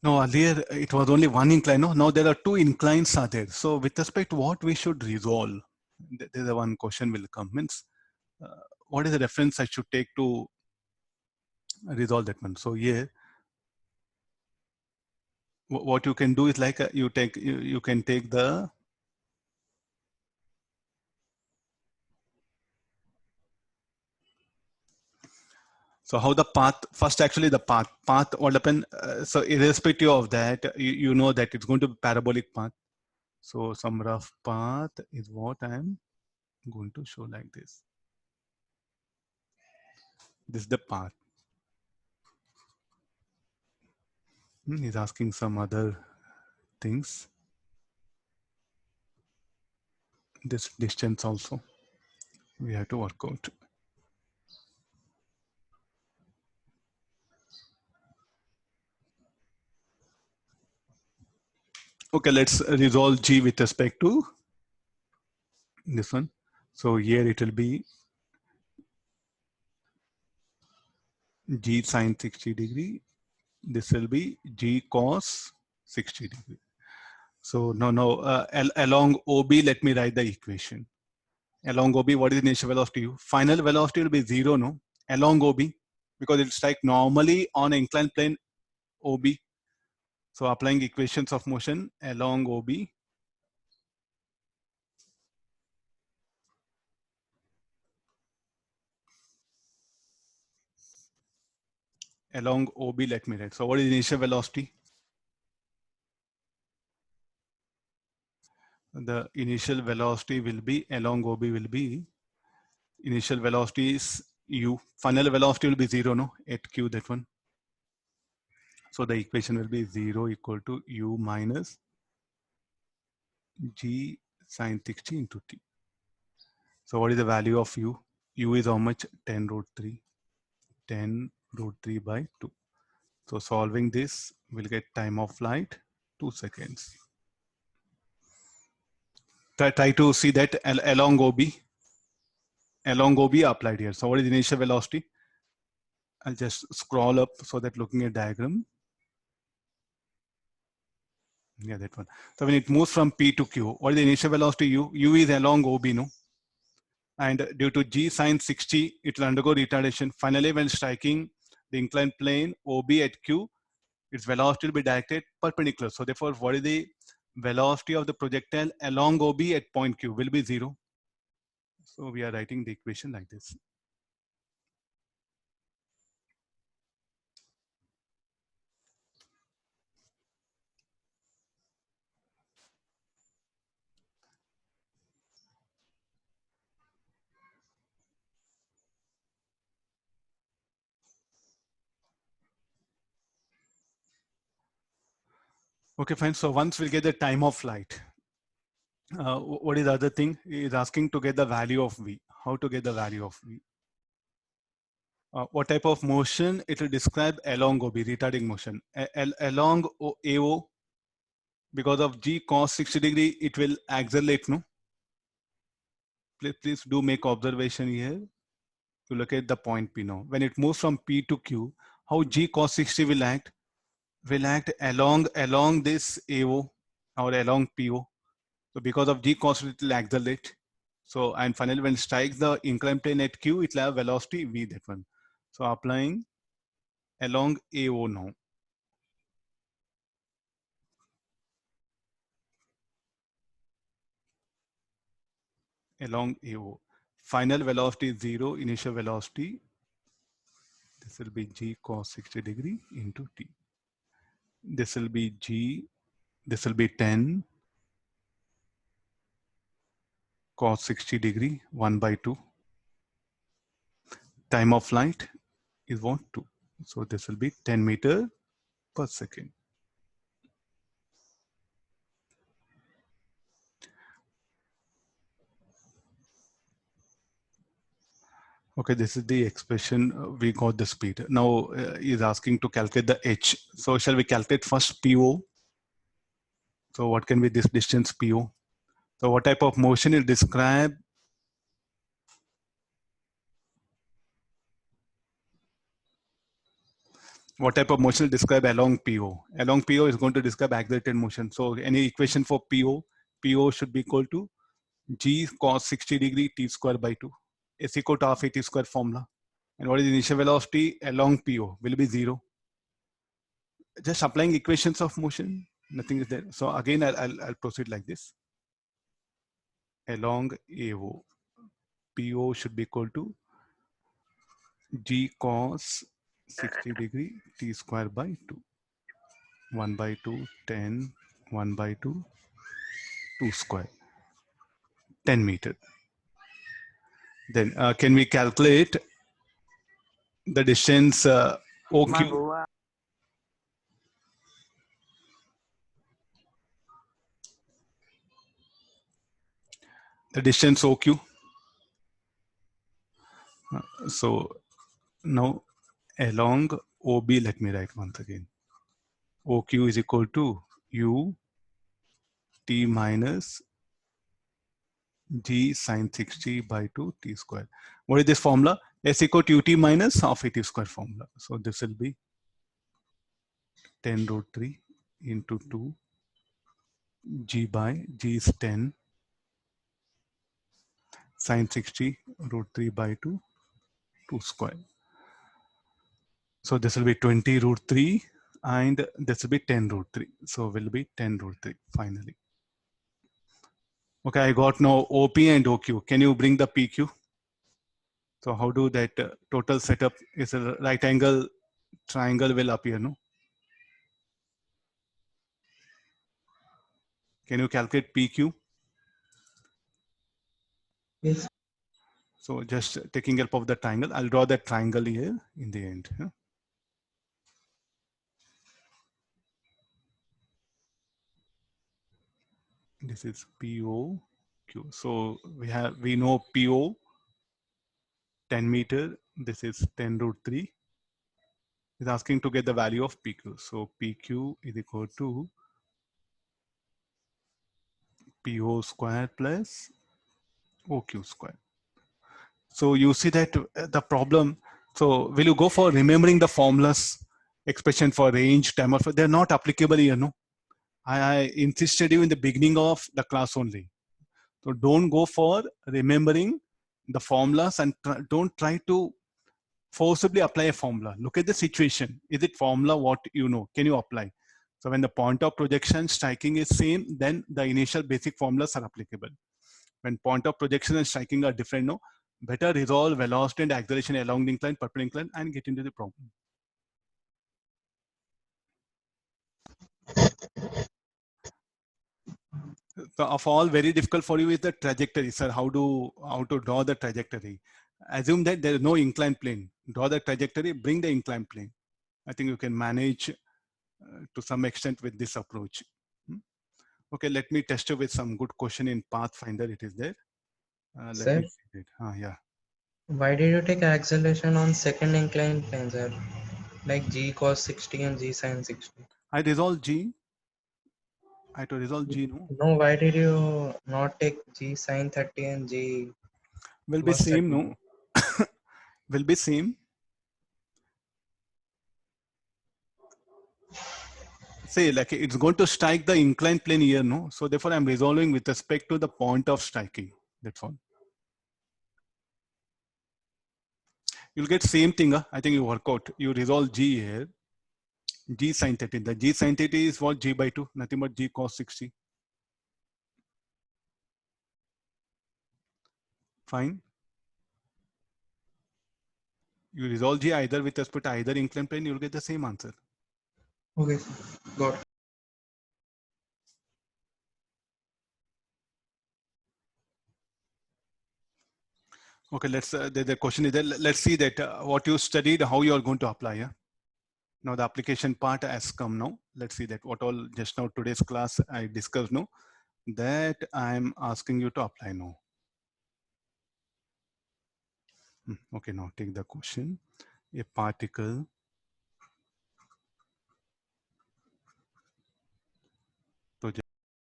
No, earlier it was only one incline. No, now there are two inclines are there. So with respect to what we should resolve, there's a one question will come. Means, what is the reference I should take to resolve that one? So here, what you can do is like you can take the so how the path first actually the path what happen so irrespective of that you know that it's going to be parabolic path. So some rough path is what I am going to show like this. This is the path. He's asking some other things. This distance also we have to work out. Okay, let's resolve G with respect to this one. So here it will be G sine 60 degree. This will be G cos 60 degree. So no, along OB, let me write the equation. Along OB, what is the initial velocity? Final velocity will be 0, no? Along OB, because it strike normally on inclined plane OB. So applying equations of motion along OB. Along OB, let me write. So what is the initial velocity? The initial velocity will be along OB will be initial velocity is U. Final velocity will be 0, no? At Q, that one. So the equation will be 0 equal to U minus G sine 60 into T. So what is the value of U? U is how much? 10 root 3. 10 root 3 by 2. So solving this, we'll get time of flight 2 seconds. Try to see that along OB. Along OB applied here. So what is the initial velocity? I'll just scroll up so that looking at diagram. Yeah, that one. So when it moves from P to Q, what is the initial velocity U? U is along OB, no? And due to G sine 60, it will undergo retardation. Finally, when striking the inclined plane OB at Q, its velocity will be directed perpendicular. So therefore, what is the velocity of the projectile along OB at point Q? Will be 0. So we are writing the equation like this. Okay, fine. So once we get the time of flight, what is the other thing? He is asking to get the value of V. How to get the value of V? What type of motion it will describe along OB, retarding motion. Along AO, because of G cos 60 degree, it will accelerate, no? Please do make observation here to look at the point P now. When it moves from P to Q, how G cos 60 will act? Will act along this AO or along PO. So because of G cos, it will accelerate. So, and finally, when it strikes the inclined plane at Q, it will have velocity V, that one. So applying along AO now. Along AO. Final velocity is 0, initial velocity. This will be G cos 60 degree into T. This will be G, this will be 10 cos 60 degree, 1 by 2. Time of flight is what? 2. So this will be 10 meter per second. Okay, this is the expression. We got the speed. Now is asking to calculate the H. So shall we calculate first PO? So what can be this distance PO? So what type of motion is described? What type of motion will describe along PO? Along PO is going to describe accelerated motion. So any equation for PO, PO should be equal to G cos 60 degree T square by 2. S equal to half a T square formula. And what is the initial velocity along PO? Will be 0. Just applying equations of motion, nothing is there. So again, I'll proceed like this. Along AO, PO should be equal to G cos 60 degree T square by 2. 1 by 2, 10, 1 by 2, 2 square, 10 meter. Then can we calculate the distance OQ? The distance OQ. So now along OB, let me write once again. OQ is equal to U T minus G sine 60 by 2 T square. What is this formula? S equal to UT minus half a T square formula. So this will be 10 root 3 into 2 G by G is 10 sine 60 root 3 by 2 2 square. So this will be 20 root 3 and this will be 10 root 3. So will be 10 root 3 finally. Okay, I got now OP and OQ. Can you bring the PQ? So how do that total setup is a right angle triangle will appear, no? Can you calculate PQ? Yes. So just taking help of the triangle, I'll draw that triangle here in the end. Yeah? This is POQ. So we know PO 10 meter. This is 10 root 3. Is asking to get the value of PQ. So PQ is equal to PO square plus OQ square. So you see that the problem. So will you go for remembering the formulas, expression for range, time of, they're not applicable here, no? I insisted you in the beginning of the class only. So don't go for remembering the formulas and don't try to forcibly apply a formula. Look at the situation. Is it formula what you know? Can you apply? So when the point of projection striking is same, then the initial basic formulas are applicable. When point of projection and striking are different, no, better resolve velocity and acceleration along the incline, perpendicular, and get into the problem. So of all, very difficult for you is the trajectory, sir. How to draw the trajectory? Assume that there is no inclined plane. Draw the trajectory, bring the inclined plane. I think you can manage to some extent with this approach. Okay, let me test you with some good question in Pathfinder. It is there. Let Sir, me see it. Yeah. why did you take acceleration on second inclined plane, sir? Like G cos 60 and G sin 60. I resolve G. I had to resolve G, no? No, why did you not take G sin 30 and G Will be cos same, 30? no? Will be same. Say like it's going to strike the inclined plane here, no? So therefore I'm resolving with respect to the point of striking. That's all. You'll get same thing. I think you work out. You resolve G here. G sin 30. The G sin 30 is what? G by 2. Nothing but G cos 60. Fine. You resolve G either with respect to either inclined plane, you'll get the same answer. Okay, got it. Okay, let's, the question is that, let's see that what you studied, how you are going to apply. Yeah? Now the application part has come now. Let's see that what all just now today's class I discussed now, that I'm asking you to apply now. Okay, now take the question. A particle